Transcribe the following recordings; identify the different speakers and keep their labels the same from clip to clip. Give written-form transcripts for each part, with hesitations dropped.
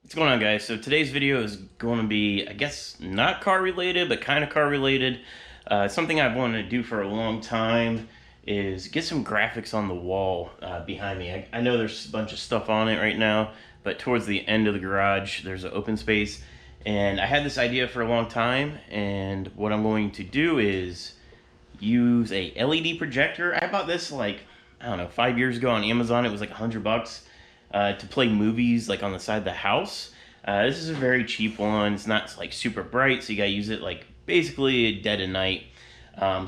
Speaker 1: What's going on, guys? So today's video is going to be, I guess, not car related, but kind of car related. Something I've wanted to do for a long time is get some graphics on the wall behind me. I know there's a bunch of stuff on it right now, but towards the end of the garage, there's an open space. And I had this idea for a long time, and what I'm going to do is use a LED projector. I bought this like, I don't know, 5 years ago on Amazon. It was like $100. To play movies like on the side of the house. This is a very cheap one. It's not like super bright, so you gotta use it like basically dead of night.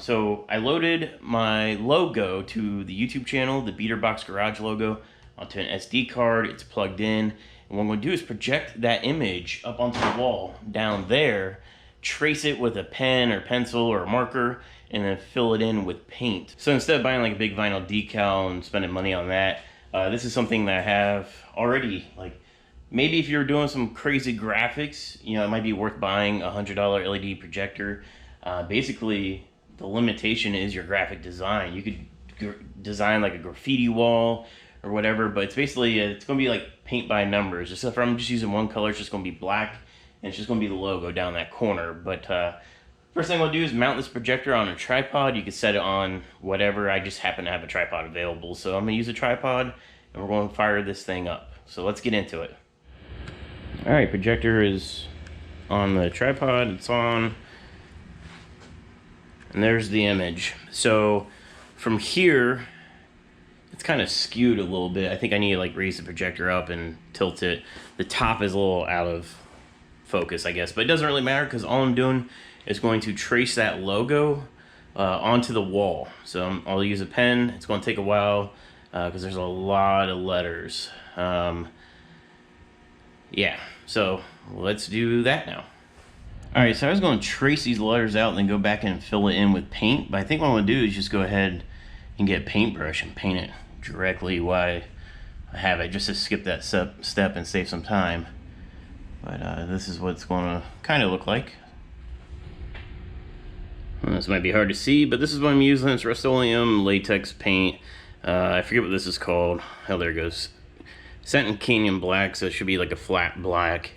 Speaker 1: So I loaded my logo to the YouTube channel, the Beater Box Garage logo, onto an SD card. It's plugged in, and what I'm gonna do is project that image up onto the wall down there, trace it with a pen or pencil or a marker, and then fill it in with paint. So instead of buying like a big vinyl decal and spending money on that, this is something that I have already. Like, maybe if you're doing some crazy graphics, you know, it might be worth buying a $100 LED projector. Basically, the limitation is your graphic design. You could design like a graffiti wall or whatever, but it's basically, it's gonna be like paint by numbers. Just if I'm just using one color, it's just gonna be black, and it's just gonna be the logo down that corner. But first thing I'll do is mount this projector on a tripod. You can set it on whatever. I just happen to have a tripod available, so I'm gonna use a tripod, and we're going to fire this thing up. So let's get into it. All right, projector is on the tripod. It's on, and there's the image. So from here, it's kind of skewed a little bit. I think I need to like raise the projector up and tilt it. The top is a little out of focus, I guess, but it doesn't really matter because all I'm doing is going to trace that logo onto the wall. So I'll use a pen. It's going to take a while because there's a lot of letters. Yeah, so let's do that now. All right, so I was going to trace these letters out and then go back and fill it in with paint, but I think what I'm going to do is just go ahead and get a paintbrush and paint it directly while I have it, just to skip that step and save some time. But this is what it's going to kind of look like. This might be hard to see, but this is what I'm using. It's rustoleum latex paint. I forget what this is called. Oh, there it goes. Sentin Canyon black, so it should be like a flat black.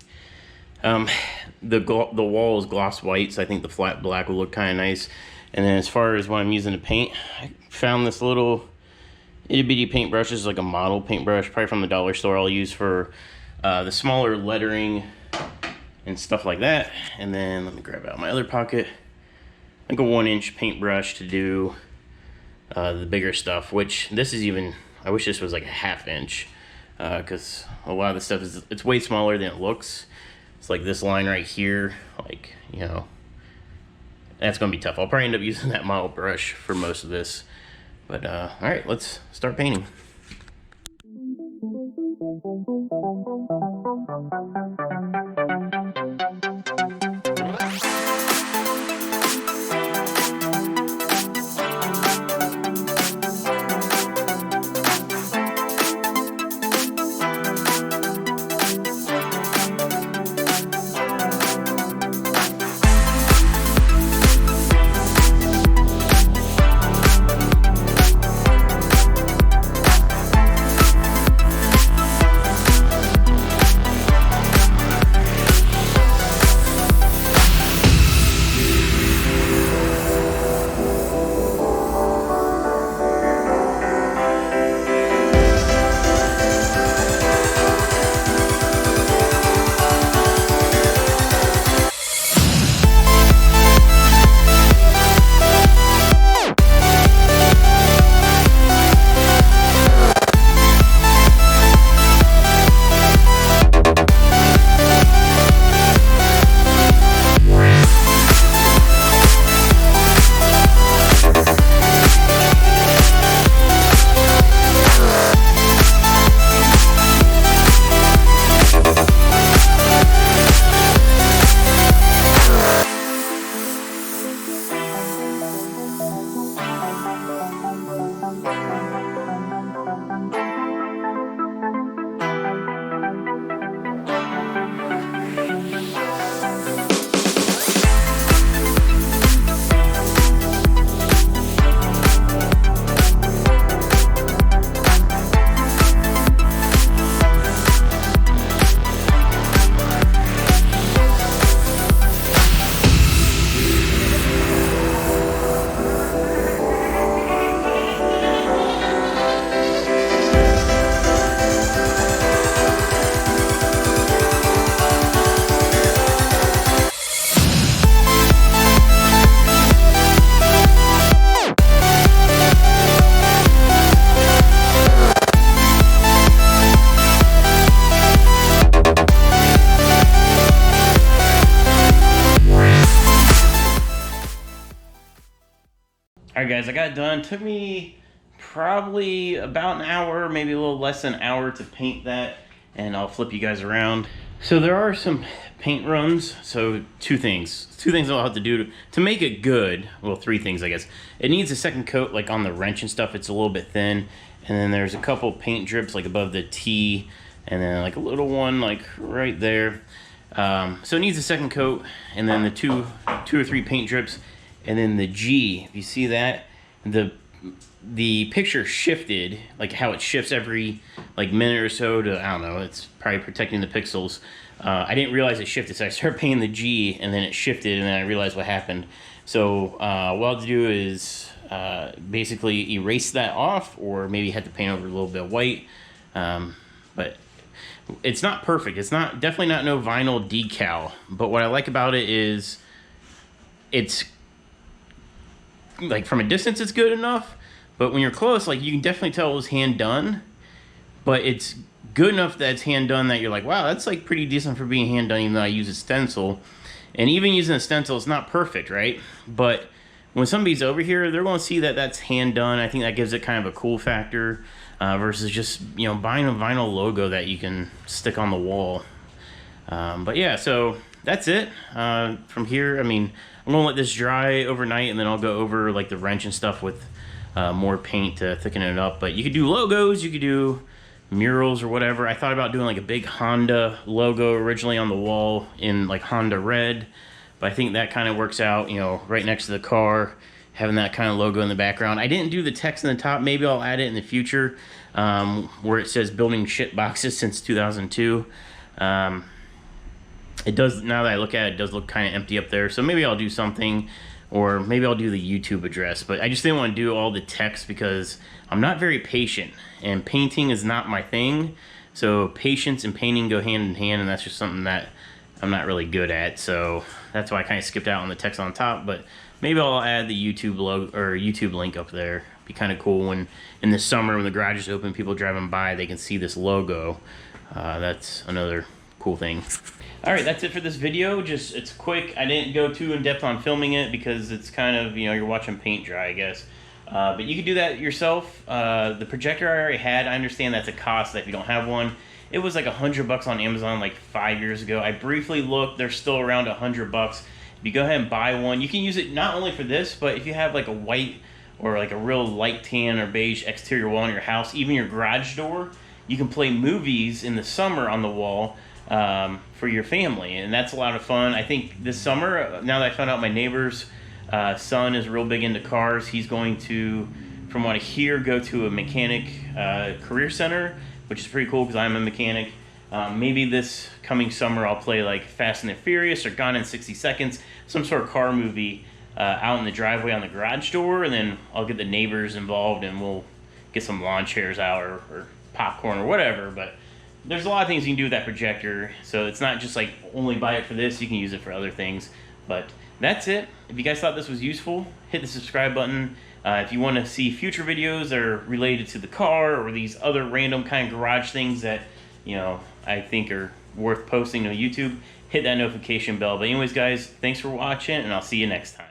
Speaker 1: The wall is gloss white, so I think the flat black will look kind of nice. And then as far as what I'm using to paint, I found this little itty bitty paintbrush. This is like a model paintbrush, probably from the dollar store. I'll use for the smaller lettering and stuff like that. And then let me grab out my other pocket. Like a 1-inch paintbrush to do the bigger stuff, which this is even, I wish this was like a 1/2 inch because a lot of the stuff is, it's way smaller than it looks. It's like this line right here, like, you know, that's gonna be tough. I'll probably end up using that model brush for most of this, but all right, let's start painting. guys, I got it done. Took me probably about an hour, maybe a little less than an hour to paint that, and I'll flip you guys around. So there are some paint runs. So two things I'll have to do to make it good. Well, three things, I guess. It needs a second coat, like on the wrench and stuff. It's a little bit thin, and then there's a couple paint drips like above the T, and then like a little one like right there. So it needs a second coat, and then the two or three paint drips, and then the G. If you see that, the picture shifted, like how it shifts every like minute or so to, I don't know, it's probably protecting the pixels. I didn't realize it shifted, so I started painting the G, and then it shifted, and then I realized what happened. So what I'll do is basically erase that off, or maybe have to paint over a little bit of white. But it's not perfect. It's definitely not no vinyl decal. But what I like about it is it's like from a distance it's good enough, but when you're close, like you can definitely tell it was hand done. But it's good enough that it's hand done that you're like, wow, that's like pretty decent for being hand done, even though I use a stencil. And even using a stencil, it's not perfect, right? But when somebody's over here, they're going to see that that's hand done. I think that gives it kind of a cool factor versus just, you know, buying a vinyl logo that you can stick on the wall. But yeah, so that's it. From here, I mean, I'm going to let this dry overnight, and then I'll go over like the wrench and stuff with more paint to thicken it up. But you could do logos, you could do murals or whatever. I thought about doing like a big Honda logo originally on the wall in like Honda red, but I think that kind of works out, you know, right next to the car, having that kind of logo in the background. I didn't do the text in the top. Maybe I'll add it in the future, where it says building shit boxes since 2002. It does, now that I look at it, it does look kind of empty up there. So maybe I'll do something, or maybe I'll do the YouTube address. But I just didn't want to do all the text because I'm not very patient, and painting is not my thing. So patience and painting go hand in hand, and that's just something that I'm not really good at. So that's why I kind of skipped out on the text on top. But maybe I'll add the YouTube logo or YouTube link up there. Be kind of cool when in the summer when the garage is open, people driving by, they can see this logo. That's another cool thing. All right, that's it for this video. It's quick. I didn't go too in depth on filming it because it's kind of, you know, you're watching paint dry, I guess. But you can do that yourself. The projector I already had, I understand that's a cost that if you don't have one. It was like $100 on Amazon like 5 years ago. I briefly looked, they're still around $100. If you go ahead and buy one, you can use it not only for this, but if you have like a white or like a real light tan or beige exterior wall in your house, even your garage door, you can play movies in the summer on the wall for your family, and that's a lot of fun. I think this summer, now that I found out my neighbor's son is real big into cars, he's going to, from what I hear, go to a mechanic career center, which is pretty cool because I'm a mechanic. Maybe this coming summer I'll play like Fast and the Furious or Gone in 60 Seconds, some sort of car movie out in the driveway on the garage door, and then I'll get the neighbors involved and we'll get some lawn chairs out or popcorn or whatever. But there's a lot of things you can do with that projector, so it's not just like only buy it for this, you can use it for other things. But that's it. If you guys thought this was useful, hit the subscribe button. If you want to see future videos that are related to the car or these other random kind of garage things that, you know, I think are worth posting to YouTube, hit that notification bell. But anyways, guys, thanks for watching, and I'll see you next time.